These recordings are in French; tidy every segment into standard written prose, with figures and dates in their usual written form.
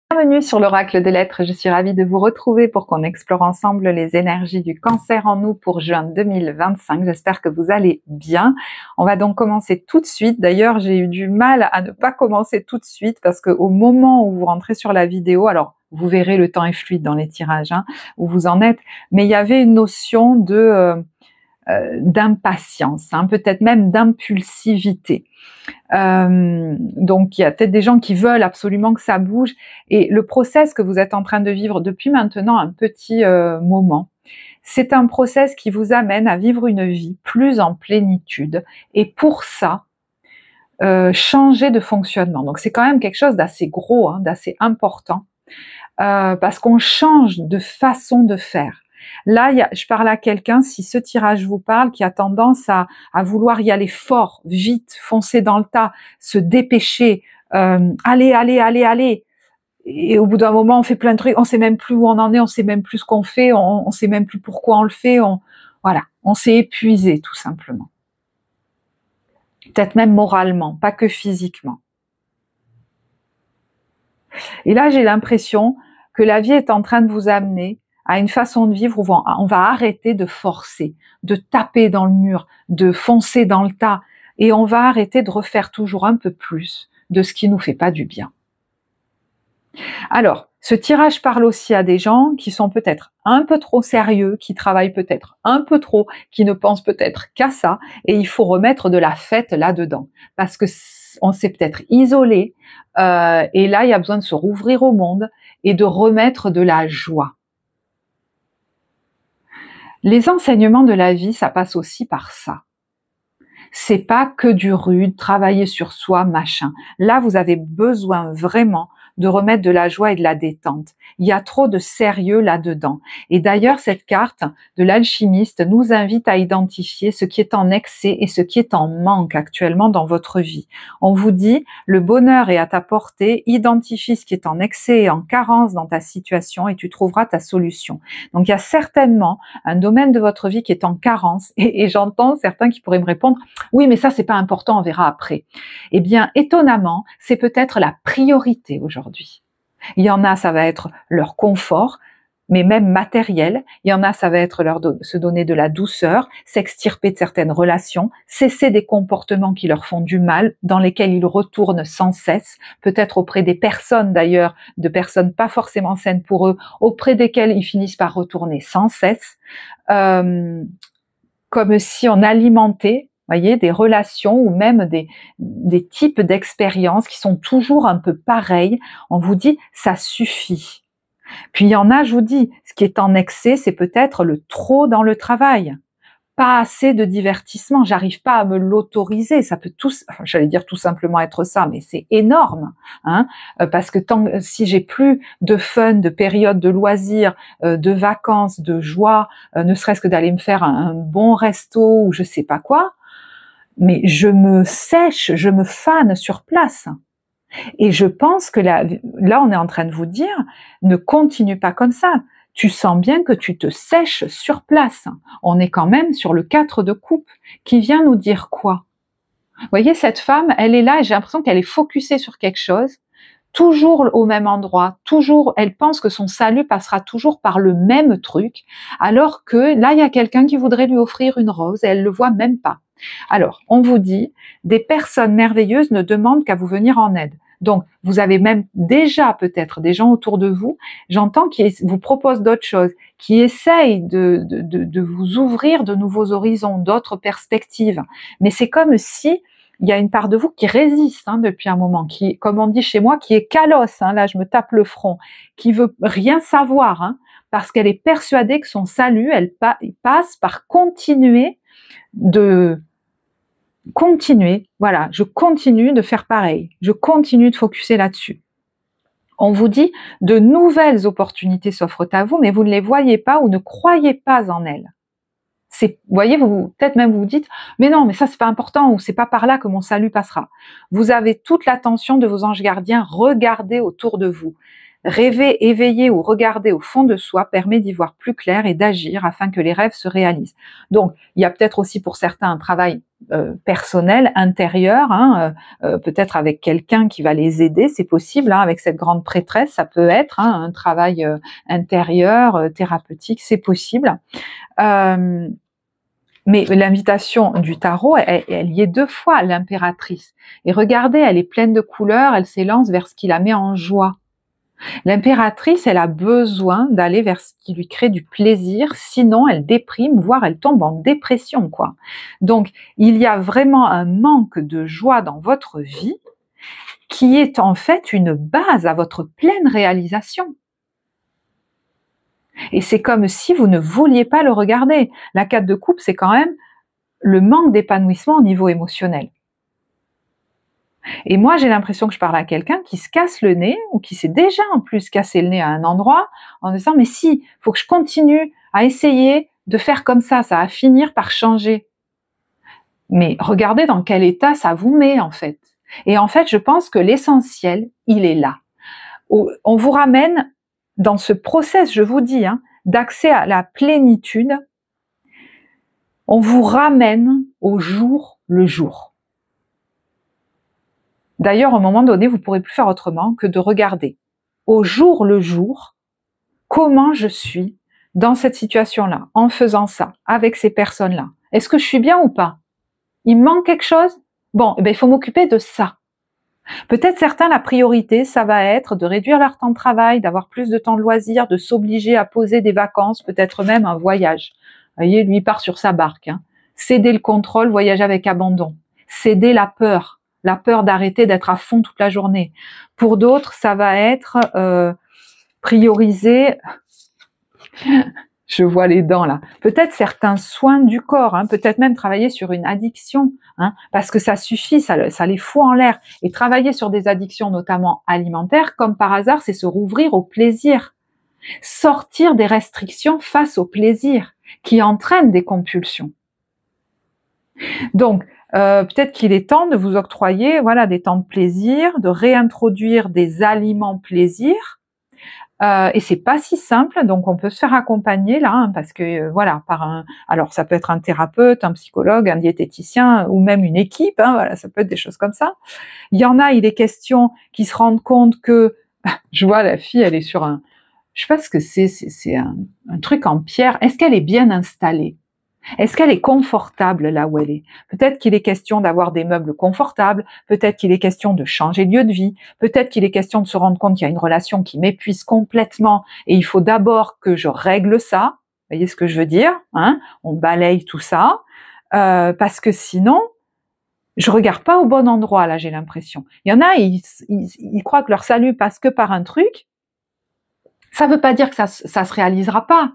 Bienvenue sur l'Oracle des Lettres, je suis ravie de vous retrouver pour qu'on explore ensemble les énergies du Cancer en nous pour juin 2025. J'espère que vous allez bien. On va donc commencer tout de suite. D'ailleurs, j'ai eu du mal à ne pas commencer tout de suite parce qu'au moment où vous rentrez sur la vidéo, alors vous verrez, le temps est fluide dans les tirages, où vous en êtes, mais il y avait une notion d'impatience, peut-être même d'impulsivité. Donc il y a peut-être des gens qui veulent absolument que ça bouge, et le process que vous êtes en train de vivre depuis maintenant un petit moment, c'est un process qui vous amène à vivre une vie plus en plénitude, et pour ça, changer de fonctionnement. Donc c'est quand même quelque chose d'assez gros, d'assez important, parce qu'on change de façon de faire. Là, je parle à quelqu'un, si ce tirage vous parle, qui a tendance à vouloir y aller fort, vite, foncer dans le tas, se dépêcher, aller. Et au bout d'un moment, on fait plein de trucs, on sait même plus où on en est, on sait même plus ce qu'on fait, on sait même plus pourquoi on le fait, voilà, on s'est épuisé tout simplement. Peut-être même moralement, pas que physiquement. Et là, j'ai l'impression que la vie est en train de vous amener à une façon de vivre où on va arrêter de forcer, de taper dans le mur, de foncer dans le tas, et on va arrêter de refaire toujours un peu plus de ce qui nous fait pas du bien. Alors, ce tirage parle aussi à des gens qui sont peut-être un peu trop sérieux, qui travaillent peut-être un peu trop, qui ne pensent peut-être qu'à ça, et il faut remettre de la fête là-dedans, parce que on s'est peut-être isolé, et là il y a besoin de se rouvrir au monde et de remettre de la joie. Les enseignements de la vie, ça passe aussi par ça. C'est pas que du rude, travailler sur soi, machin. Là, vous avez besoin vraiment de remettre de la joie et de la détente. Il y a trop de sérieux là-dedans. Et d'ailleurs, cette carte de l'alchimiste nous invite à identifier ce qui est en excès et ce qui est en manque actuellement dans votre vie. On vous dit, le bonheur est à ta portée, identifie ce qui est en excès et en carence dans ta situation et tu trouveras ta solution. Donc, il y a certainement un domaine de votre vie qui est en carence, et j'entends certains qui pourraient me répondre, oui, mais ça, c'est pas important, on verra après. Eh bien, étonnamment, c'est peut-être la priorité aujourd'hui. Il y en a, ça va être leur confort, mais même matériel. Il y en a, ça va être se donner de la douceur, s'extirper de certaines relations, cesser des comportements qui leur font du mal, dans lesquels ils retournent sans cesse, peut-être auprès des personnes d'ailleurs, de personnes pas forcément saines pour eux, auprès desquelles ils finissent par retourner sans cesse, comme si on alimentait, voyez, des relations ou même des types d'expériences qui sont toujours un peu pareilles. On vous dit, ça suffit. Puis il y en a, je vous dis, ce qui est en excès, c'est peut-être le trop dans le travail. Pas assez de divertissement, j'arrive pas à me l'autoriser, ça peut j'allais dire tout simplement être ça, mais c'est énorme, parce que si j'ai plus de fun, de période de loisirs, de vacances, de joie, ne serait-ce que d'aller me faire un bon resto ou je sais pas quoi, mais je me sèche, je me fane sur place. Et je pense que là, on est en train de vous dire, ne continue pas comme ça. Tu sens bien que tu te sèches sur place. On est quand même sur le 4 de coupe, qui vient nous dire quoi? Vous voyez, cette femme, elle est là et j'ai l'impression qu'elle est focusée sur quelque chose, toujours au même endroit, toujours, elle pense que son salut passera toujours par le même truc, alors que là, il y a quelqu'un qui voudrait lui offrir une rose et elle le voit même pas. Alors, on vous dit, des personnes merveilleuses ne demandent qu'à vous venir en aide. Donc, vous avez même déjà peut-être des gens autour de vous, j'entends, qui vous proposent d'autres choses, qui essayent de vous ouvrir de nouveaux horizons, d'autres perspectives. Mais c'est comme si il y a une part de vous qui résiste depuis un moment, qui, comme on dit chez moi, qui est calosse, là je me tape le front, qui veut rien savoir, parce qu'elle est persuadée que son salut, elle passe par continuer, voilà, je continue de faire pareil, je continue de focuser là-dessus. On vous dit, de nouvelles opportunités s'offrent à vous, mais vous ne les voyez pas ou ne croyez pas en elles. Vous voyez, peut-être même vous dites, mais non, mais ça c'est pas important, ou c'est pas par là que mon salut passera. Vous avez toute l'attention de vos anges gardiens, regardez autour de vous. Rêver, éveiller ou regarder au fond de soi permet d'y voir plus clair et d'agir afin que les rêves se réalisent. Donc, il y a peut-être aussi pour certains un travail personnel, intérieur, hein, peut-être avec quelqu'un qui va les aider, c'est possible, hein, avec cette grande prêtresse, ça peut être hein, un travail intérieur, thérapeutique, c'est possible. Mais l'invitation du tarot, elle y est 2 fois, l'impératrice. Et regardez, elle est pleine de couleurs, elle s'élance vers ce qui la met en joie. L'impératrice, elle a besoin d'aller vers ce qui lui crée du plaisir, sinon elle déprime, voire elle tombe en dépression, quoi. Donc, il y a vraiment un manque de joie dans votre vie qui est en fait une base à votre pleine réalisation. Et c'est comme si vous ne vouliez pas le regarder. La 4 de coupe, c'est quand même le manque d'épanouissement au niveau émotionnel. Et moi, j'ai l'impression que je parle à quelqu'un qui se casse le nez, ou qui s'est déjà en plus cassé le nez à un endroit, en disant, mais si, faut que je continue à essayer de faire comme ça va finir par changer. Mais regardez dans quel état ça vous met, en fait. Et en fait, je pense que l'essentiel, il est là. On vous ramène dans ce process, je vous dis, hein, d'accès à la plénitude, on vous ramène au jour le jour. D'ailleurs, à un moment donné, vous ne pourrez plus faire autrement que de regarder au jour le jour comment je suis dans cette situation-là, en faisant ça, avec ces personnes-là. Est-ce que je suis bien ou pas? Il me manque quelque chose? Bon, eh bien, il faut m'occuper de ça. Peut-être certains, la priorité, ça va être de réduire leur temps de travail, d'avoir plus de temps de loisirs, de s'obliger à poser des vacances, peut-être même un voyage. Vous voyez, lui, il part sur sa barque. Hein. Céder le contrôle, voyager avec abandon. Céder la peur d'arrêter d'être à fond toute la journée. Pour d'autres, ça va être prioriser... Je vois les dents là. Peut-être certains soins du corps, hein, peut-être même travailler sur une addiction, hein, parce que ça suffit, ça les fout en l'air. Et travailler sur des addictions, notamment alimentaires, comme par hasard, c'est se rouvrir au plaisir. Sortir des restrictions face au plaisir, qui entraînent des compulsions. Donc, peut-être qu'il est temps de vous octroyer, voilà, des temps de plaisir, de réintroduire des aliments plaisir. Et c'est pas si simple, donc on peut se faire accompagner là, hein, parce que voilà, alors ça peut être un thérapeute, un psychologue, un diététicien ou même une équipe, hein, voilà, ça peut être des choses comme ça. Il y en a, il est question qui se rendent compte que, je vois la fille, elle est sur je sais pas ce que c'est un truc en pierre. Est-ce qu'elle est bien installée? Est-ce qu'elle est confortable là où elle est? Peut-être qu'il est question d'avoir des meubles confortables, peut-être qu'il est question de changer de lieu de vie, peut-être qu'il est question de se rendre compte qu'il y a une relation qui m'épuise complètement et il faut d'abord que je règle ça. Vous voyez ce que je veux dire, hein? On balaye tout ça, parce que sinon, je regarde pas au bon endroit, là, j'ai l'impression. Il y en a, ils croient que leur salut passe que par un truc. Ça veut pas dire que ça se réalisera pas.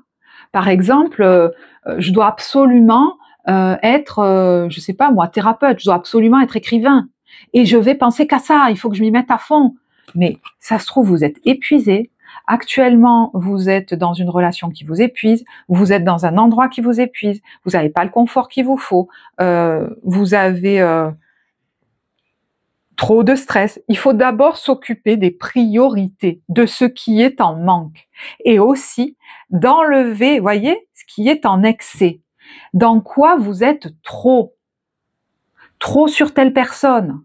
Par exemple, je dois absolument être, je sais pas moi, thérapeute, je dois absolument être écrivain. Et je vais penser qu'à ça, il faut que je m'y mette à fond. Mais ça se trouve, vous êtes épuisé. Actuellement, vous êtes dans une relation qui vous épuise, vous êtes dans un endroit qui vous épuise, vous n'avez pas le confort qu'il vous faut, vous avez trop de stress. Il faut d'abord s'occuper des priorités, de ce qui est en manque. Et aussi d'enlever, voyez, ce qui est en excès. Dans quoi vous êtes trop? Trop sur telle personne,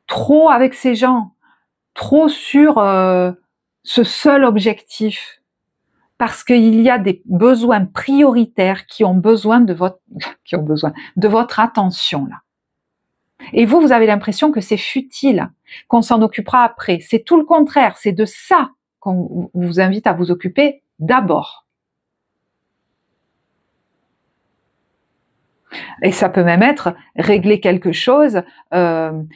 trop avec ces gens, trop sur ce seul objectif. Parce qu'il y a des besoins prioritaires qui ont besoin de votre attention là. Et vous avez l'impression que c'est futile, qu'on s'en occupera après. C'est tout le contraire, c'est de ça qu'on vous invite à vous occuper d'abord. Et ça peut même être régler quelque chose,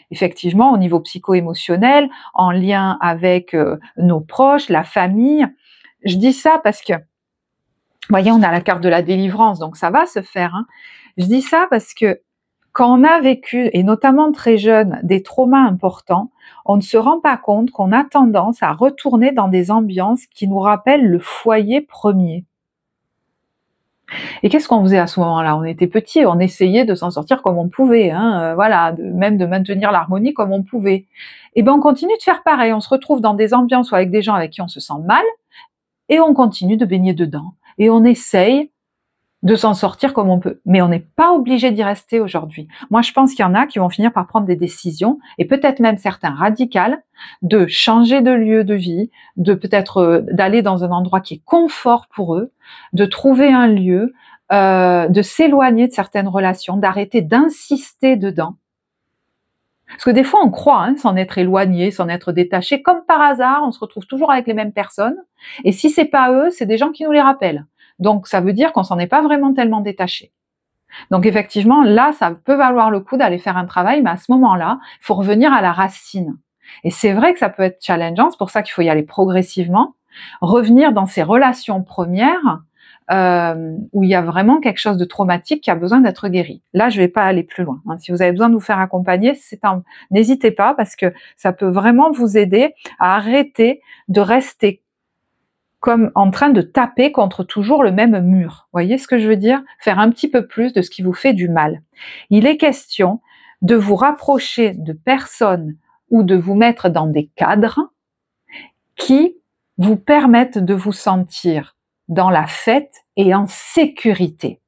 effectivement, au niveau psycho-émotionnel, en lien avec nos proches, la famille. Je dis ça parce que, voyez, on a la carte de la délivrance, donc ça va se faire. Hein. Je dis ça parce que quand on a vécu, et notamment très jeune, des traumas importants, on ne se rend pas compte qu'on a tendance à retourner dans des ambiances qui nous rappellent le foyer premier. Et qu'est-ce qu'on faisait à ce moment-là? On était petits, on essayait de s'en sortir comme on pouvait, hein, voilà, même de maintenir l'harmonie comme on pouvait. Et ben on continue de faire pareil, on se retrouve dans des ambiances ou avec des gens avec qui on se sent mal, et on continue de baigner dedans. Et on essaye de s'en sortir comme on peut. Mais on n'est pas obligé d'y rester aujourd'hui. Moi, je pense qu'il y en a qui vont finir par prendre des décisions, et peut-être même certains radicales, de changer de lieu de vie, de peut-être d'aller dans un endroit qui est confort pour eux, de trouver un lieu, de s'éloigner de certaines relations, d'arrêter d'insister dedans. Parce que des fois, on croit s'en être éloigné, s'en être détaché, comme par hasard, on se retrouve toujours avec les mêmes personnes, et si c'est pas eux, c'est des gens qui nous les rappellent. Donc ça veut dire qu'on s'en est pas vraiment tellement détaché. Donc effectivement, là, ça peut valoir le coup d'aller faire un travail, mais à ce moment-là, il faut revenir à la racine. Et c'est vrai que ça peut être challengeant, c'est pour ça qu'il faut y aller progressivement, revenir dans ces relations premières, où il y a vraiment quelque chose de traumatique qui a besoin d'être guéri. Là, je vais pas aller plus loin. Si vous avez besoin de vous faire accompagner, n'hésitez pas, parce que ça peut vraiment vous aider à arrêter de rester comme en train de taper contre toujours le même mur. Vous voyez ce que je veux dire? Faire un petit peu plus de ce qui vous fait du mal. Il est question de vous rapprocher de personnes ou de vous mettre dans des cadres qui vous permettent de vous sentir dans la fête et en sécurité.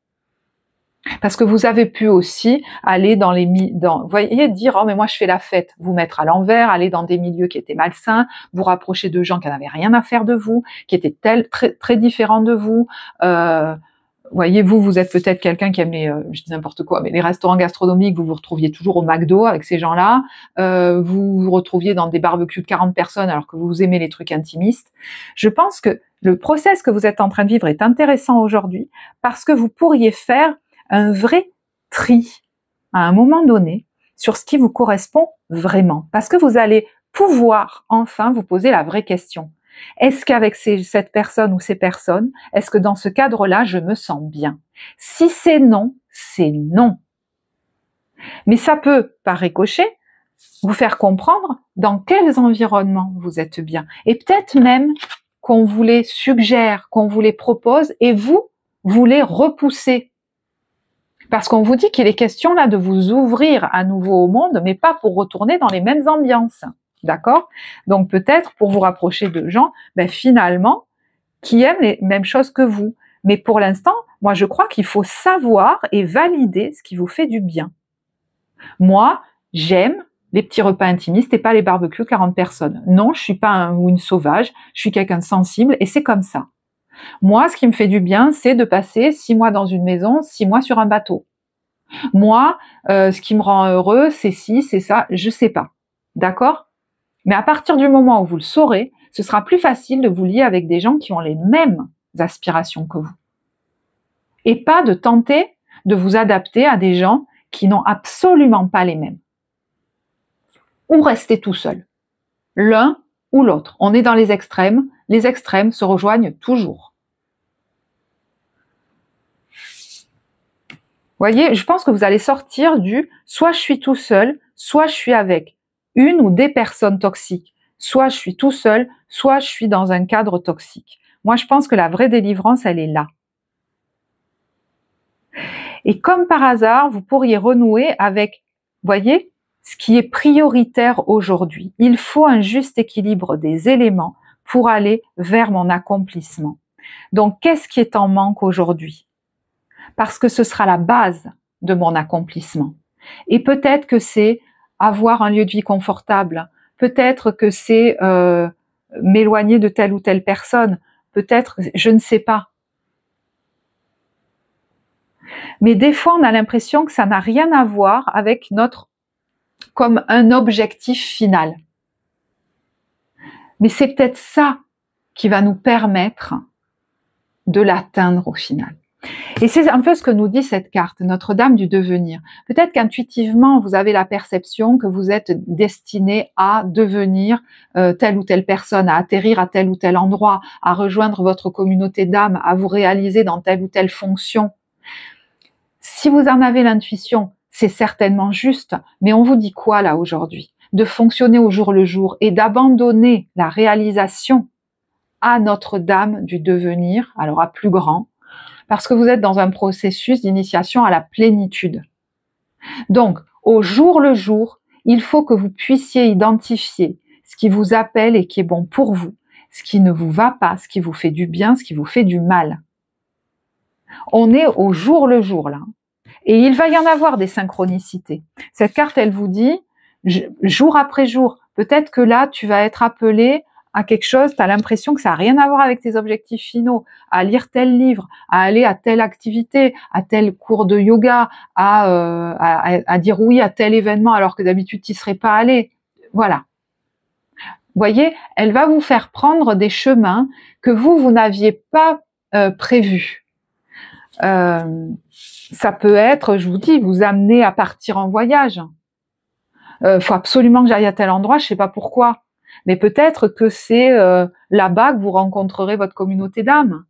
Parce que vous avez pu aussi aller vous voyez, dire « Oh, mais moi je fais la fête », vous mettre à l'envers, aller dans des milieux qui étaient malsains, vous rapprocher de gens qui n'avaient rien à faire de vous, qui étaient très, très différents de vous. Voyez, vous êtes peut-être quelqu'un qui aime je dis n'importe quoi, mais les restaurants gastronomiques, vous vous retrouviez toujours au McDo avec ces gens-là, vous vous retrouviez dans des barbecues de 40 personnes alors que vous aimez les trucs intimistes. Je pense que le process que vous êtes en train de vivre est intéressant aujourd'hui parce que vous pourriez faire un vrai tri à un moment donné sur ce qui vous correspond vraiment. Parce que vous allez pouvoir enfin vous poser la vraie question. Est-ce qu'avec cette personne ou ces personnes, est-ce que dans ce cadre-là, je me sens bien? Si c'est non, c'est non. Mais ça peut, par ricochet, vous faire comprendre dans quels environnements vous êtes bien. Et peut-être même qu'on vous les suggère, qu'on vous les propose, et vous les repoussez. Parce qu'on vous dit qu'il est question là de vous ouvrir à nouveau au monde, mais pas pour retourner dans les mêmes ambiances. D'accord? Donc peut-être pour vous rapprocher de gens, finalement, qui aiment les mêmes choses que vous. Mais pour l'instant, moi je crois qu'il faut savoir et valider ce qui vous fait du bien. Moi, j'aime les petits repas intimistes et pas les barbecues 40 personnes. Non, je suis pas une sauvage, je suis quelqu'un de sensible et c'est comme ça. Moi, ce qui me fait du bien, c'est de passer 6 mois dans une maison, 6 mois sur un bateau. Moi, ce qui me rend heureux, c'est ci, c'est ça, je sais pas. D'accord? Mais à partir du moment où vous le saurez, ce sera plus facile de vous lier avec des gens qui ont les mêmes aspirations que vous. Et pas de tenter de vous adapter à des gens qui n'ont absolument pas les mêmes. Ou rester tout seul. L'un ou l'autre. On est dans les extrêmes se rejoignent toujours. Voyez, je pense que vous allez sortir du soit je suis tout seul, soit je suis avec une ou des personnes toxiques, soit je suis tout seul, soit je suis dans un cadre toxique. Moi, je pense que la vraie délivrance, elle est là. Et comme par hasard, vous pourriez renouer avec, voyez, ce qui est prioritaire aujourd'hui. Il faut un juste équilibre des éléments pour aller vers mon accomplissement. Donc, qu'est-ce qui est en manque aujourd'hui? Parce que ce sera la base de mon accomplissement. Et peut-être que c'est avoir un lieu de vie confortable, peut-être que c'est m'éloigner de telle ou telle personne, peut-être, je ne sais pas. Mais des fois, on a l'impression que ça n'a rien à voir avec comme un objectif final. Mais c'est peut-être ça qui va nous permettre de l'atteindre au final. Et c'est un peu ce que nous dit cette carte, Notre-Dame du devenir. Peut-être qu'intuitivement, vous avez la perception que vous êtes destiné à devenir telle ou telle personne, à atterrir à tel ou tel endroit, à rejoindre votre communauté d'âme, à vous réaliser dans telle ou telle fonction. Si vous en avez l'intuition, c'est certainement juste, mais on vous dit quoi là aujourd'hui? De fonctionner au jour le jour et d'abandonner la réalisation à Notre-Dame du devenir, alors à plus grand, parce que vous êtes dans un processus d'initiation à la plénitude. Donc, au jour le jour, il faut que vous puissiez identifier ce qui vous appelle et qui est bon pour vous, ce qui ne vous va pas, ce qui vous fait du bien, ce qui vous fait du mal. On est au jour le jour là. Et il va y en avoir des synchronicités. Cette carte, elle vous dit, jour après jour, peut-être que là, tu vas être appelé à quelque chose, tu as l'impression que ça n'a rien à voir avec tes objectifs finaux, à lire tel livre, à aller à telle activité, à tel cours de yoga, à dire oui à tel événement alors que d'habitude tu n'y serais pas allé. Voilà. Vous voyez, elle va vous faire prendre des chemins que vous n'aviez pas prévus. Ça peut être, je vous dis, vous amener à partir en voyage. Faut absolument que j'aille à tel endroit, je sais pas pourquoi. Mais peut-être que c'est là-bas que vous rencontrerez votre communauté d'âmes.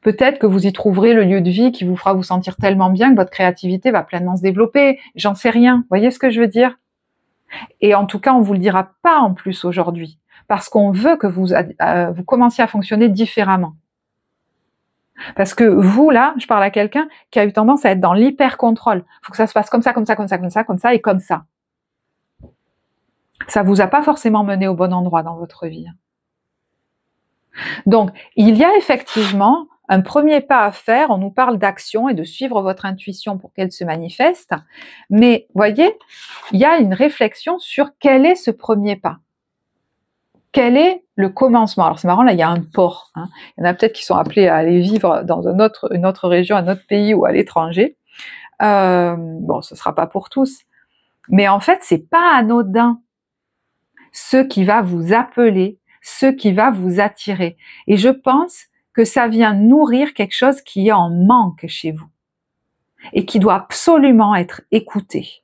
Peut-être que vous y trouverez le lieu de vie qui vous fera vous sentir tellement bien que votre créativité va pleinement se développer. J'en sais rien. Vous voyez ce que je veux dire? Et en tout cas, on vous le dira pas en plus aujourd'hui, parce qu'on veut que vous commenciez à fonctionner différemment. Parce que vous, là, je parle à quelqu'un qui a eu tendance à être dans l'hyper-contrôle. Il faut que ça se passe comme ça, comme ça, comme ça, comme ça, comme ça et comme ça. Ça vous a pas forcément mené au bon endroit dans votre vie. Donc, il y a effectivement un premier pas à faire. On nous parle d'action et de suivre votre intuition pour qu'elle se manifeste. Mais, voyez, il y a une réflexion sur quel est ce premier pas. Quel est le commencement? Alors c'est marrant, là il y a un port. Hein. Il y en a peut-être qui sont appelés à aller vivre dans une autre région, un autre pays ou à l'étranger. Bon, ce sera pas pour tous. Mais en fait, c'est pas anodin ce qui va vous appeler, ce qui va vous attirer. Et je pense que ça vient nourrir quelque chose qui est en manque chez vous et qui doit absolument être écouté.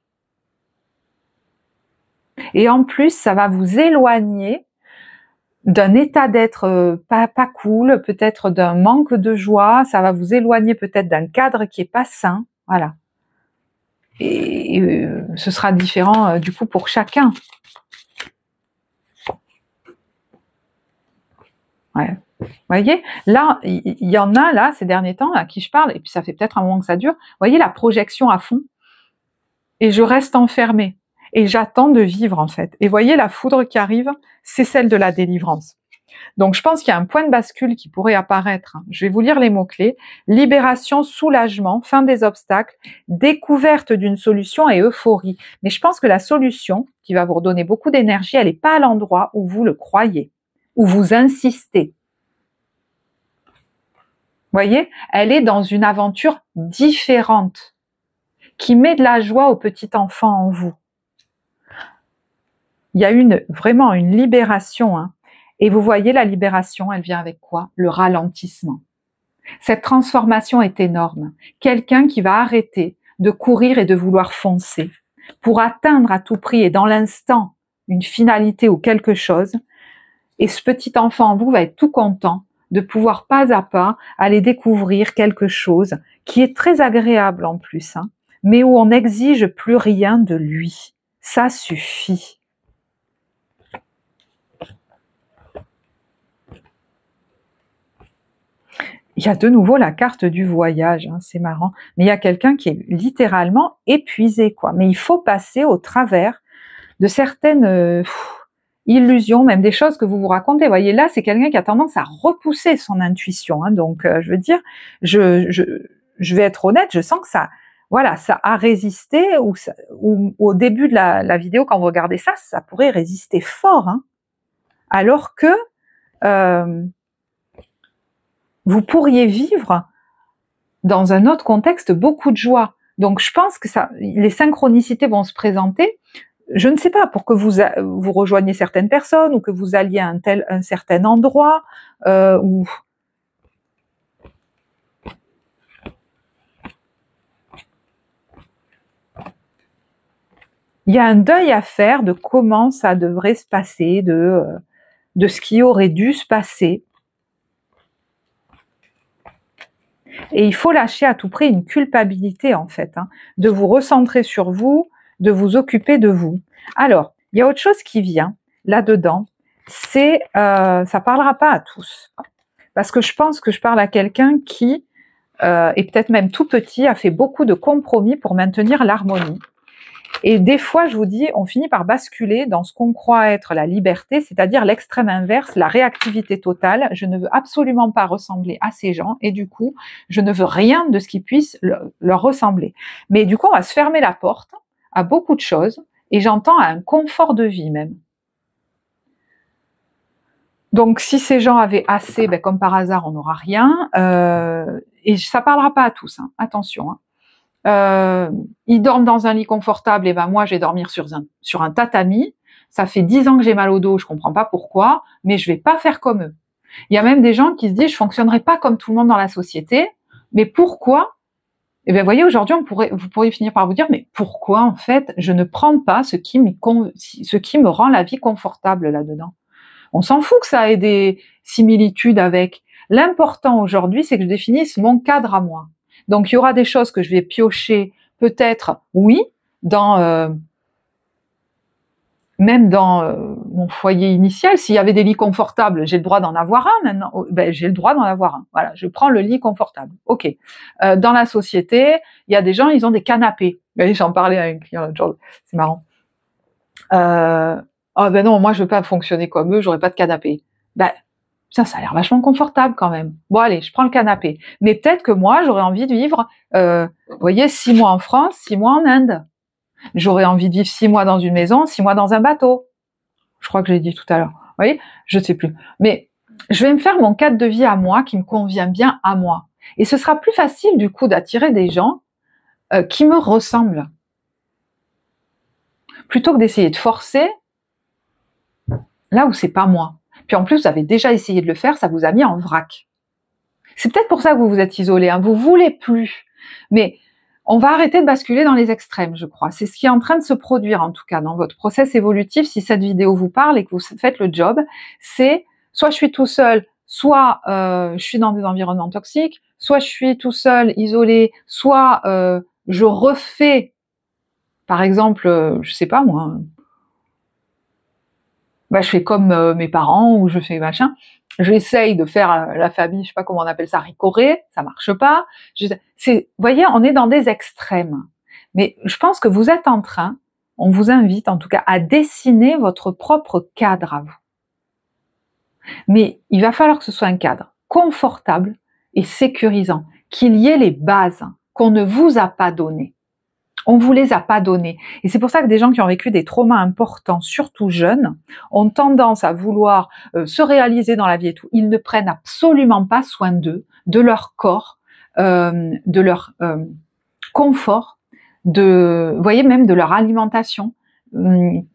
Et en plus, ça va vous éloigner d'un état d'être pas cool, peut-être d'un manque de joie, ça va vous éloigner peut-être d'un cadre qui est pas sain, voilà. Et ce sera différent du coup pour chacun. Ouais. Vous voyez, là, il y en a là ces derniers temps à qui je parle, et puis ça fait peut-être un moment que ça dure. Vous voyez la projection à fond, et je reste enfermée et j'attends de vivre en fait. Et voyez la foudre qui arrive, c'est celle de la délivrance. Donc je pense qu'il y a un point de bascule qui pourrait apparaître. Je vais vous lire les mots-clés. Libération, soulagement, fin des obstacles, découverte d'une solution et euphorie. Mais je pense que la solution, qui va vous redonner beaucoup d'énergie, elle n'est pas à l'endroit où vous le croyez, où vous insistez. Vous voyez, elle est dans une aventure différente, qui met de la joie au petit enfant en vous. Il y a vraiment une libération, hein. Et vous voyez, la libération, elle vient avec quoi? Le ralentissement. Cette transformation est énorme. Quelqu'un qui va arrêter de courir et de vouloir foncer pour atteindre à tout prix et dans l'instant une finalité ou quelque chose. Et ce petit enfant en vous va être tout content de pouvoir pas à pas aller découvrir quelque chose qui est très agréable en plus, hein, mais où on n'exige plus rien de lui. Ça suffit. Il y a de nouveau la carte du voyage, hein, c'est marrant. Mais il y a quelqu'un qui est littéralement épuisé, quoi. Mais il faut passer au travers de certaines illusions, même des choses que vous vous racontez. Vous voyez, là, c'est quelqu'un qui a tendance à repousser son intuition. Hein. Donc, je veux dire, je vais être honnête, je sens que ça, voilà, ça a résisté, ou au début de la vidéo, quand vous regardez ça, ça pourrait résister fort. Hein. Alors que vous pourriez vivre dans un autre contexte beaucoup de joie. Donc je pense que les synchronicités vont se présenter, je ne sais pas, pour que vous rejoigniez certaines personnes ou que vous alliez à un certain endroit où il y a un deuil à faire de comment ça devrait se passer, de ce qui aurait dû se passer. Et il faut lâcher à tout prix une culpabilité en fait, hein, de vous recentrer sur vous, de vous occuper de vous. Alors, il y a autre chose qui vient là-dedans, c'est, ça parlera pas à tous, parce que je pense que je parle à quelqu'un qui, et peut-être même tout petit, a fait beaucoup de compromis pour maintenir l'harmonie. Et des fois, je vous dis, on finit par basculer dans ce qu'on croit être la liberté, c'est-à-dire l'extrême inverse, la réactivité totale. Je ne veux absolument pas ressembler à ces gens et du coup, je ne veux rien de ce qui puisse leur ressembler. Mais du coup, on va se fermer la porte à beaucoup de choses et j'entends à un confort de vie même. Donc, si ces gens avaient assez, ben, comme par hasard, on n'aura rien. Et ça parlera pas à tous, hein, attention. Hein. Ils dorment dans un lit confortable, et ben moi, je vais dormir sur un tatami. Ça fait 10 ans que j'ai mal au dos, je comprends pas pourquoi, mais je vais pas faire comme eux. Il y a même des gens qui se disent, je fonctionnerai pas comme tout le monde dans la société, mais pourquoi? Eh bien, vous voyez, aujourd'hui, vous pourriez finir par vous dire, mais pourquoi, en fait, je ne prends pas ce qui me rend la vie confortable là-dedans? On s'en fout que ça ait des similitudes avec. L'important aujourd'hui, c'est que je définisse mon cadre à moi. Donc, il y aura des choses que je vais piocher, peut-être, oui, même dans mon foyer initial. S'il y avait des lits confortables, j'ai le droit d'en avoir un maintenant. Ben, j'ai le droit d'en avoir un. Voilà, je prends le lit confortable. Ok. Dans la société, il y a des gens, ils ont des canapés. J'en parlais à un client l'autre jour. C'est marrant. Oh ben non, moi je veux pas fonctionner comme eux, j'aurais pas de canapé. Ben, ça a l'air vachement confortable quand même. Bon allez, je prends le canapé. Mais peut-être que moi j'aurais envie de vivre, vous voyez, 6 mois en France, 6 mois en Inde. J'aurais envie de vivre 6 mois dans une maison, 6 mois dans un bateau. Je crois que je l'ai dit tout à l'heure. Vous voyez, je sais plus. Mais je vais me faire mon cadre de vie à moi, qui me convient bien à moi. Et ce sera plus facile du coup d'attirer des gens qui me ressemblent. Plutôt que d'essayer de forcer là où c'est pas moi. Puis en plus, vous avez déjà essayé de le faire, ça vous a mis en vrac. C'est peut-être pour ça que vous vous êtes isolé, hein. Vous voulez plus. Mais on va arrêter de basculer dans les extrêmes, je crois. C'est ce qui est en train de se produire, en tout cas, dans votre process évolutif. Si cette vidéo vous parle et que vous faites le job, c'est soit je suis tout seul, soit je suis dans des environnements toxiques, soit je suis tout seul, isolé, soit je refais, par exemple, je sais pas moi, bah, je fais comme mes parents ou je fais machin. J'essaye de faire la famille, je sais pas comment on appelle ça, ricoré, ça marche pas. Vous voyez, on est dans des extrêmes. Mais je pense que vous êtes en train, on vous invite en tout cas à dessiner votre propre cadre à vous. Mais il va falloir que ce soit un cadre confortable et sécurisant, qu'il y ait les bases qu'on ne vous a pas données. On vous les a pas donnés. Et c'est pour ça que des gens qui ont vécu des traumas importants, surtout jeunes, ont tendance à vouloir se réaliser dans la vie et tout. Ils ne prennent absolument pas soin d'eux, de leur corps, de leur confort, vous voyez, même de leur alimentation. Ou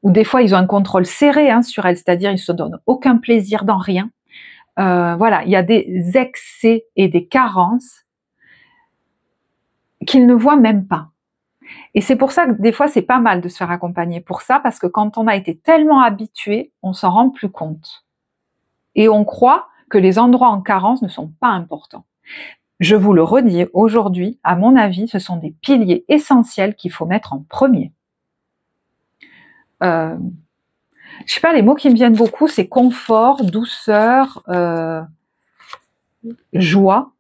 des fois, ils ont un contrôle serré sur elles, c'est-à-dire ils se donnent aucun plaisir dans rien. Voilà, il y a des excès et des carences qu'ils ne voient même pas. Et c'est pour ça que des fois, c'est pas mal de se faire accompagner pour ça, parce que quand on a été tellement habitué, on s'en rend plus compte. Et on croit que les endroits en carence ne sont pas importants. Je vous le redis, aujourd'hui, à mon avis, ce sont des piliers essentiels qu'il faut mettre en premier. Je sais pas, les mots qui me viennent beaucoup, c'est confort, douceur, joie.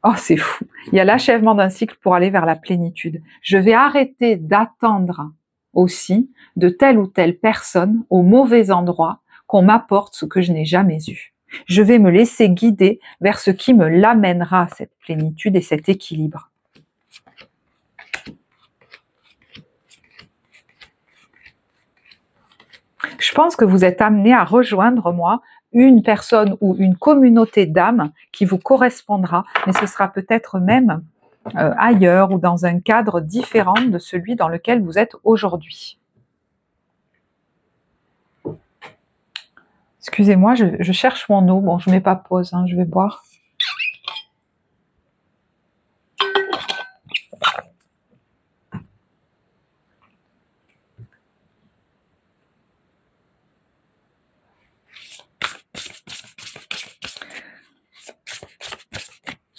Oh, c'est fou. Il y a l'achèvement d'un cycle pour aller vers la plénitude. Je vais arrêter d'attendre aussi de telle ou telle personne au mauvais endroit qu'on m'apporte ce que je n'ai jamais eu. Je vais me laisser guider vers ce qui me l'amènera, cette plénitude et cet équilibre. Je pense que vous êtes amené à rejoindre, moi, une personne ou une communauté d'âmes qui vous correspondra, mais ce sera peut-être même ailleurs ou dans un cadre différent de celui dans lequel vous êtes aujourd'hui. Excusez-moi, je cherche mon eau. Bon, je ne mets pas pause, je vais boire.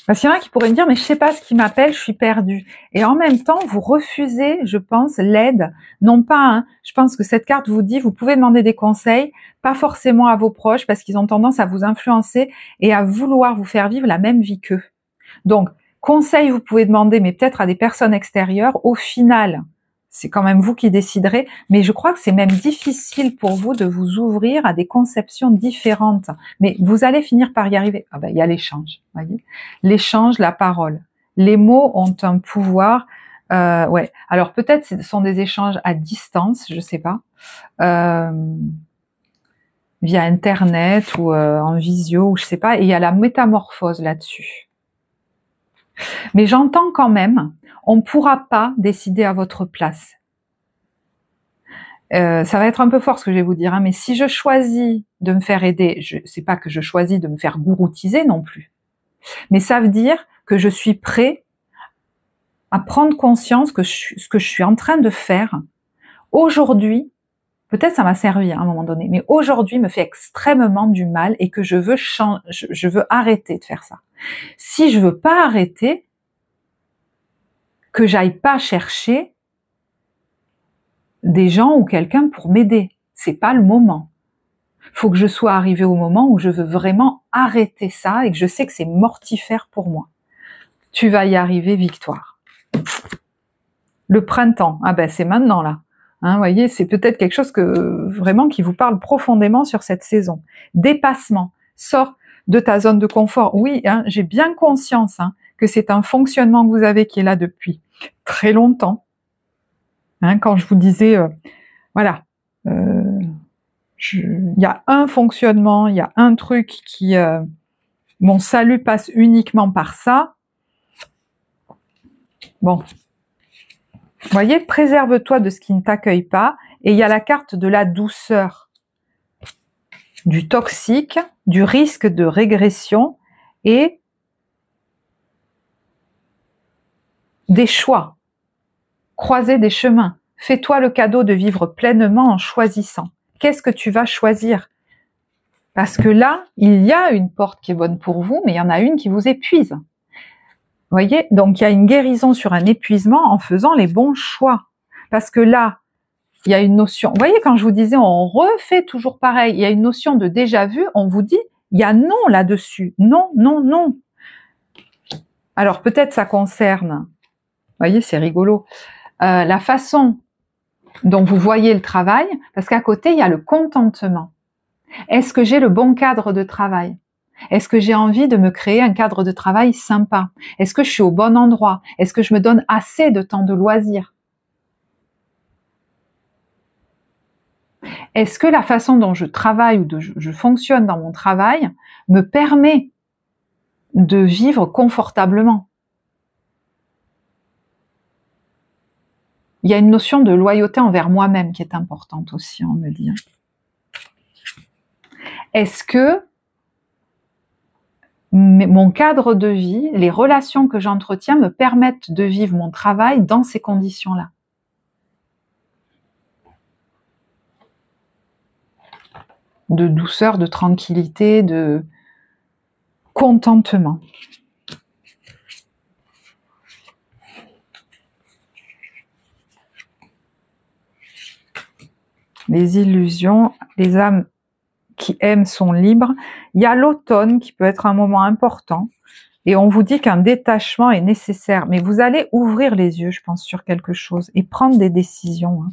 Parce qu'il y en a qui pourraient me dire, mais je sais pas ce qui m'appelle, je suis perdue. Et en même temps, vous refusez, je pense, l'aide. Non pas, je pense que cette carte vous dit, vous pouvez demander des conseils, pas forcément à vos proches, parce qu'ils ont tendance à vous influencer et à vouloir vous faire vivre la même vie qu'eux. Donc, Conseil, vous pouvez demander, mais peut-être à des personnes extérieures. Au final, c'est quand même vous qui déciderez, mais je crois que c'est même difficile pour vous de vous ouvrir à des conceptions différentes. Mais vous allez finir par y arriver. Ah ben, il y a l'échange, voyez. L'échange, la parole. Les mots ont un pouvoir. Ouais. Alors peut-être ce sont des échanges à distance, je sais pas, via Internet ou en visio, ou je sais pas. Et il y a la métamorphose là-dessus. Mais j'entends quand même, on ne pourra pas décider à votre place. Ça va être un peu fort ce que je vais vous dire, hein, mais si je choisis de me faire aider, c'est pas que je choisis de me faire gouroutiser non plus, mais ça veut dire que je suis prêt à prendre conscience que ce que je suis en train de faire aujourd'hui, peut-être ça m'a servi à un moment donné, mais aujourd'hui me fait extrêmement du mal et que je veux arrêter de faire ça. Si je veux pas arrêter, que j'aille pas chercher des gens ou quelqu'un pour m'aider. C'est pas le moment. Faut que je sois arrivée au moment où je veux vraiment arrêter ça et que je sais que c'est mortifère pour moi. Tu vas y arriver, Victoire. Le printemps, ah ben c'est maintenant là. Hein, voyez, c'est peut-être quelque chose que vraiment qui vous parle profondément sur cette saison. Dépassement, sors de ta zone de confort. Oui, hein, j'ai bien conscience que c'est un fonctionnement que vous avez qui est là depuis très longtemps. Hein, quand je vous disais, voilà, il y a un fonctionnement, il y a un truc qui, mon salut passe uniquement par ça. Bon, vous voyez, préserve-toi de ce qui ne t'accueille pas. Et il y a la carte de la douceur, du toxique, du risque de régression et des choix. Croiser des chemins. Fais-toi le cadeau de vivre pleinement en choisissant. Qu'est-ce que tu vas choisir? Parce que là, il y a une porte qui est bonne pour vous, mais il y en a une qui vous épuise. Vous voyez? Donc, il y a une guérison sur un épuisement en faisant les bons choix. Parce que là, il y a une notion... Vous voyez, quand je vous disais, on refait toujours pareil, il y a une notion de déjà vu, on vous dit, il y a non là-dessus. Non, non, non. Alors, peut-être ça concerne... Vous voyez, c'est rigolo. La façon dont vous voyez le travail, parce qu'à côté, il y a le contentement. Est-ce que j'ai le bon cadre de travail? Est-ce que j'ai envie de me créer un cadre de travail sympa? Est-ce que je suis au bon endroit? Est-ce que je me donne assez de temps de loisir? Est-ce que la façon dont je travaille ou je fonctionne dans mon travail me permet de vivre confortablement? Il y a une notion de loyauté envers moi-même qui est importante aussi, on me dit. Est-ce que mon cadre de vie, les relations que j'entretiens me permettent de vivre mon travail dans ces conditions-là? De douceur, de tranquillité, de contentement. Les illusions, les âmes qui aiment sont libres. Il y a l'automne qui peut être un moment important et on vous dit qu'un détachement est nécessaire. Mais vous allez ouvrir les yeux, je pense, sur quelque chose et prendre des décisions.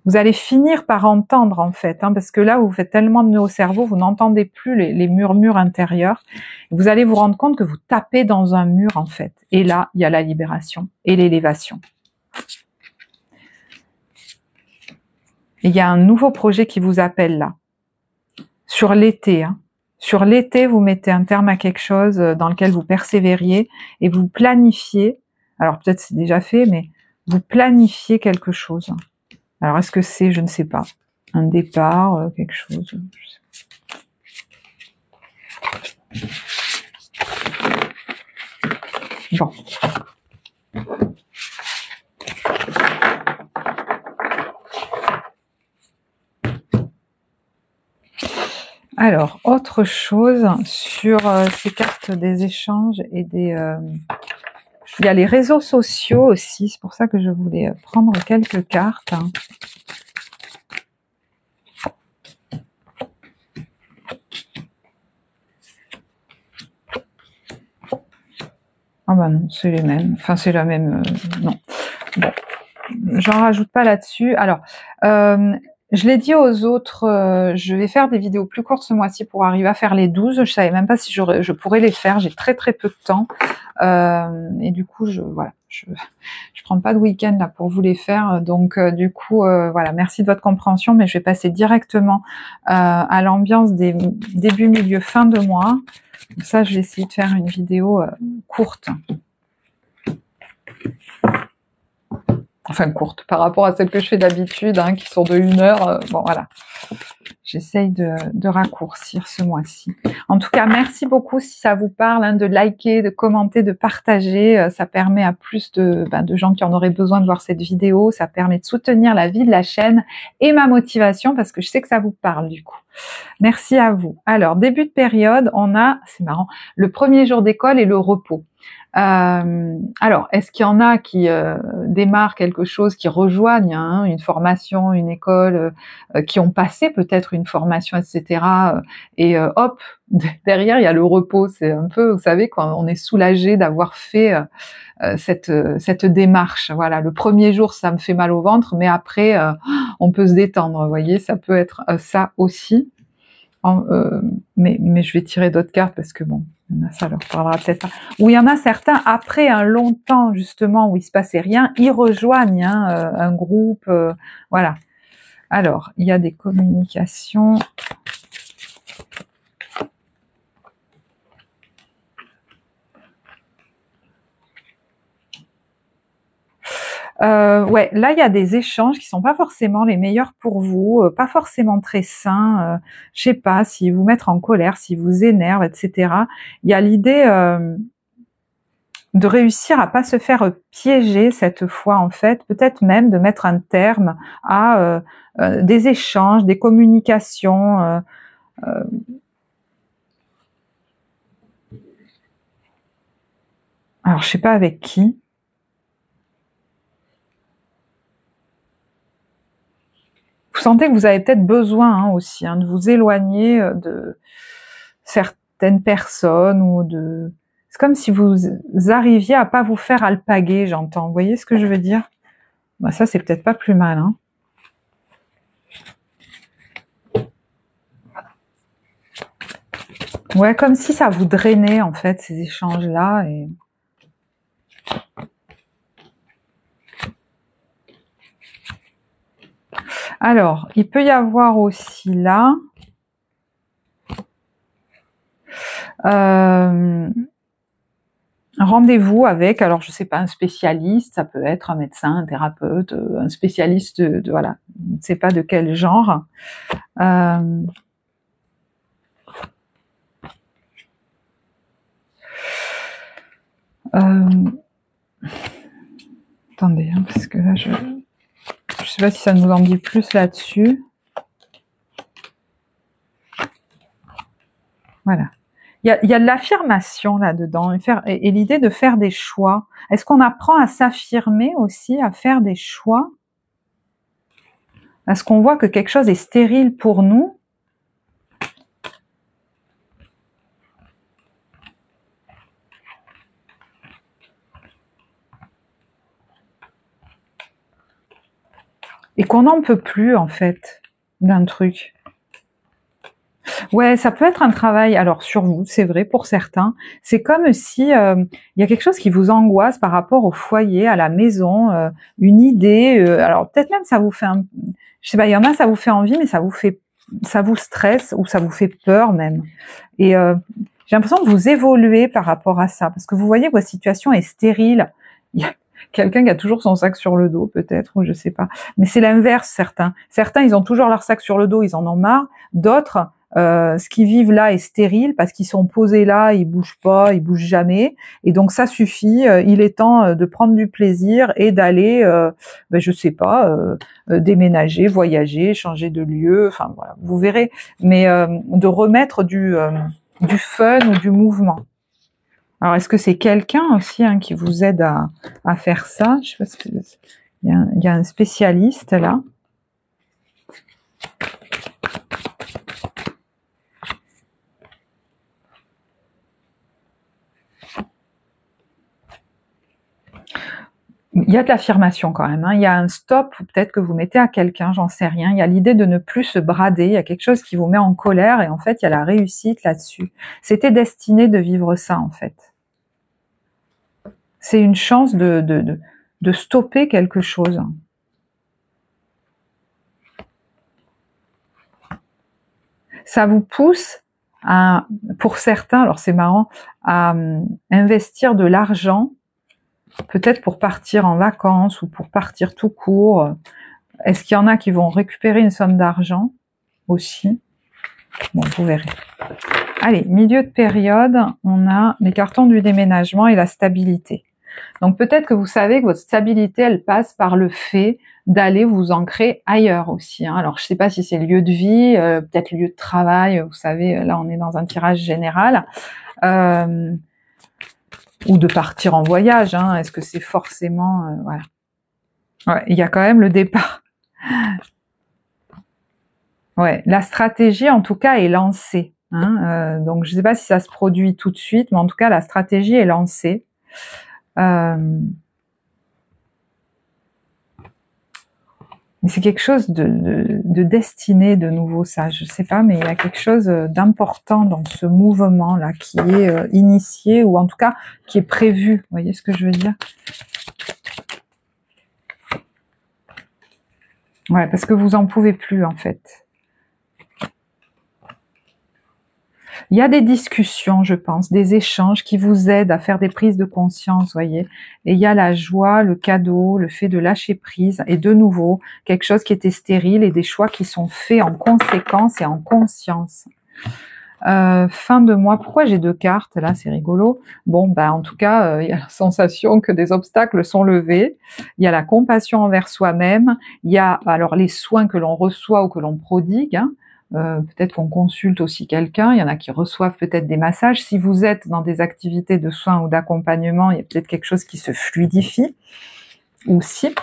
Vous allez finir par entendre en fait, parce que là vous faites tellement de nœuds au cerveau, vous n'entendez plus les murmures intérieurs. Vous allez vous rendre compte que vous tapez dans un mur en fait. Et là, il y a la libération et l'élévation. Il y a un nouveau projet qui vous appelle là. Sur l'été. Sur l'été, vous mettez un terme à quelque chose dans lequel vous persévériez et vous planifiez. Alors peut-être c'est déjà fait, mais vous planifiez quelque chose. Alors est-ce que c'est, je ne sais pas, un départ, quelque chose, je sais pas. Bon. Alors, autre chose sur ces cartes des échanges et des... il y a les réseaux sociaux aussi, c'est pour ça que je voulais prendre quelques cartes. Ah bah non, c'est les mêmes. Enfin, c'est la même... non. Bon, j'en rajoute pas là-dessus. Alors, je l'ai dit aux autres, je vais faire des vidéos plus courtes ce mois-ci pour arriver à faire les 12. Je savais même pas si je pourrais les faire. J'ai très très peu de temps. Et du coup, voilà, je prends pas de week-end là pour vous les faire. Donc, du coup, voilà, merci de votre compréhension, mais je vais passer directement à l'ambiance des début, milieu, fin de mois. Donc ça, je vais essayer de faire une vidéo courte. Enfin, courte, par rapport à celles que je fais d'habitude, hein, qui sont de 1 heure. Bon, voilà. J'essaye de raccourcir ce mois-ci. En tout cas, merci beaucoup si ça vous parle, hein, de liker, de commenter, de partager. Ça permet à plus de gens qui en auraient besoin de voir cette vidéo. Ça permet de soutenir la vie de la chaîne et ma motivation parce que je sais que ça vous parle du coup. Merci à vous. Alors, début de période, on a, c'est marrant, le premier jour d'école et le repos. Alors, est-ce qu'il y en a qui démarrent quelque chose, qui rejoignent une formation, une école, qui ont passé peut-être une formation, etc. Et hop, derrière il y a le repos. C'est un peu, vous savez, quand on est soulagé d'avoir fait cette démarche. Voilà, le premier jour ça me fait mal au ventre, mais après on peut se détendre. Vous voyez, ça peut être ça aussi. Mais je vais tirer d'autres cartes parce que bon, ça leur parlera peut-être pas. Ou il y en a certains, après un long temps justement où il se passait rien, ils rejoignent un groupe, voilà. Alors, il y a des communications. Ouais, là il y a des échanges qui sont pas forcément les meilleurs pour vous, pas forcément très sains. Je sais pas, si vous mettre en colère, si vous énerve, etc. Il y a l'idée de réussir à pas se faire piéger cette fois en fait, peut-être même de mettre un terme à des échanges, des communications. Alors je sais pas avec qui. Vous sentez que vous avez peut-être besoin aussi de vous éloigner de certaines personnes ou de... C'est comme si vous arriviez à pas vous faire alpaguer, j'entends. Vous voyez ce que je veux dire? Bah, ça, c'est peut-être pas plus mal. Hein. Ouais, comme si ça vous drainait, en fait, ces échanges-là. Et... Alors, il peut y avoir aussi là... rendez-vous avec, alors je sais pas, un spécialiste, ça peut être un médecin, un thérapeute, un spécialiste de voilà, je ne sais pas de quel genre. Attendez, parce que là, je sais pas si ça nous en dit plus là-dessus. Voilà. Il y a de l'affirmation là-dedans, et l'idée de faire des choix. Est-ce qu'on apprend à s'affirmer aussi, à faire des choix? Est-ce qu'on voit que quelque chose est stérile pour nous? Et qu'on n'en peut plus, en fait, d'un truc. Ouais, ça peut être un travail, alors sur vous, c'est vrai pour certains. C'est comme si il y a quelque chose qui vous angoisse par rapport au foyer, à la maison, une idée. Alors peut-être même ça vous fait, je sais pas, il y en a ça vous fait envie, mais ça vous stresse ou ça vous fait peur même. Et j'ai l'impression que vous évoluez par rapport à ça, parce que vous voyez que votre situation est stérile. Il y a quelqu'un qui a toujours son sac sur le dos, peut-être, ou je sais pas. Mais c'est l'inverse, certains. Certains, ils ont toujours leur sac sur le dos, ils en ont marre. D'autres, ce qu'ils vivent là est stérile parce qu'ils sont posés là, ils bougent pas, ils bougent jamais, et donc ça suffit. Il est temps de prendre du plaisir et d'aller, je sais pas, déménager, voyager, changer de lieu. Enfin voilà, vous verrez. Mais de remettre du fun ou du mouvement. Alors est-ce que c'est quelqu'un aussi qui vous aide à faire ça? Je sais pas si il y a un spécialiste là. il y a de l'affirmation quand même, hein. Il y a un stop, peut-être que vous mettez à quelqu'un, j'en sais rien. Il y a l'idée de ne plus se brader, il y a quelque chose qui vous met en colère et en fait, il y a la réussite là-dessus. C'était destiné de vivre ça en fait. C'est une chance de stopper quelque chose. Ça vous pousse à, pour certains, alors c'est marrant, à investir de l'argent, peut-être pour partir en vacances ou pour partir tout court. Est-ce qu'il y en a qui vont récupérer une somme d'argent aussi? Bon, vous verrez. Allez, milieu de période, on a les cartons du déménagement et la stabilité. Donc peut-être que vous savez que votre stabilité, elle passe par le fait d'aller vous ancrer ailleurs aussi, hein. Alors je ne sais pas si c'est lieu de vie, peut-être lieu de travail, vous savez, là on est dans un tirage général, ou de partir en voyage, hein. Est-ce que c'est forcément... voilà. Ouais, il y a quand même le départ. Ouais, la stratégie en tout cas est lancée, hein. Donc je ne sais pas si ça se produit tout de suite, mais en tout cas la stratégie est lancée. Mais c'est quelque chose de destiné de nouveau, ça, je sais pas, mais il y a quelque chose d'important dans ce mouvement-là qui est initié, ou en tout cas qui est prévu, vous voyez ce que je veux dire? Ouais, parce que vous en pouvez plus en fait. Il y a des discussions, je pense, des échanges qui vous aident à faire des prises de conscience, voyez. Et il y a la joie, le cadeau, le fait de lâcher prise, et de nouveau, quelque chose qui était stérile et des choix qui sont faits en conséquence et en conscience. Fin de mois, pourquoi j'ai 2 cartes là, c'est rigolo. Bon, ben en tout cas, il y a la sensation que des obstacles sont levés, il y a la compassion envers soi-même, il y a alors les soins que l'on reçoit ou que l'on prodigue, hein. Peut-être qu'on consulte aussi quelqu'un, il y en a qui reçoivent peut-être des massages. Si vous êtes dans des activités de soins ou d'accompagnement, il y a peut-être quelque chose qui se fluidifie aussi.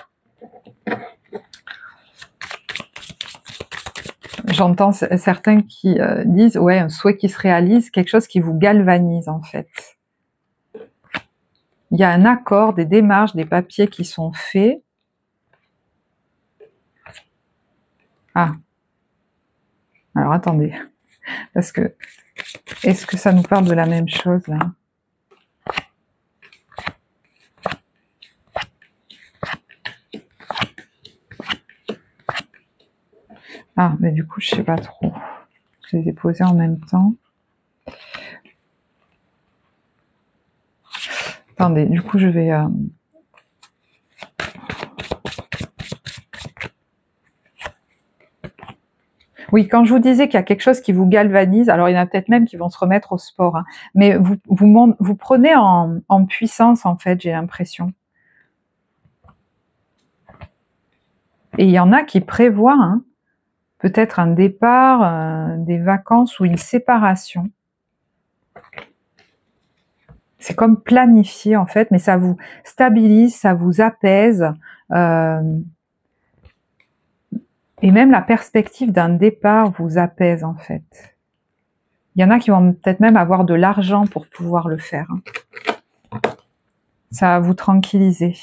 J'entends certains qui disent, ouais, un souhait qui se réalise, quelque chose qui vous galvanise en fait. Il y a un accord, des démarches, des papiers qui sont faits. Ah. Alors attendez, parce que est-ce que ça nous parle de la même chose là? Ah, mais du coup je sais pas trop. Je les ai posés en même temps. Attendez, du coup je vais... Oui, quand je vous disais qu'il y a quelque chose qui vous galvanise, alors il y en a peut-être même qui vont se remettre au sport, hein, mais vous prenez en puissance en fait, j'ai l'impression. Et il y en a qui prévoient hein, peut-être un départ, des vacances ou une séparation. C'est comme planifié en fait, mais ça vous stabilise, ça vous apaise. Et même la perspective d'un départ vous apaise en fait. Il y en a qui vont peut-être même avoir de l'argent pour pouvoir le faire. Ça va vous tranquilliser.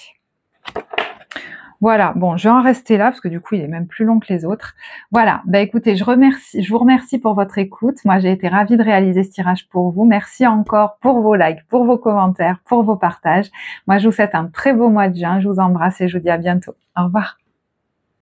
Voilà, bon, je vais en rester là parce que du coup, il est même plus long que les autres. Voilà, bah écoutez, je vous remercie pour votre écoute. Moi, j'ai été ravie de réaliser ce tirage pour vous. Merci encore pour vos likes, pour vos commentaires, pour vos partages. Moi, je vous souhaite un très beau mois de juin. Je vous embrasse et je vous dis à bientôt. Au revoir.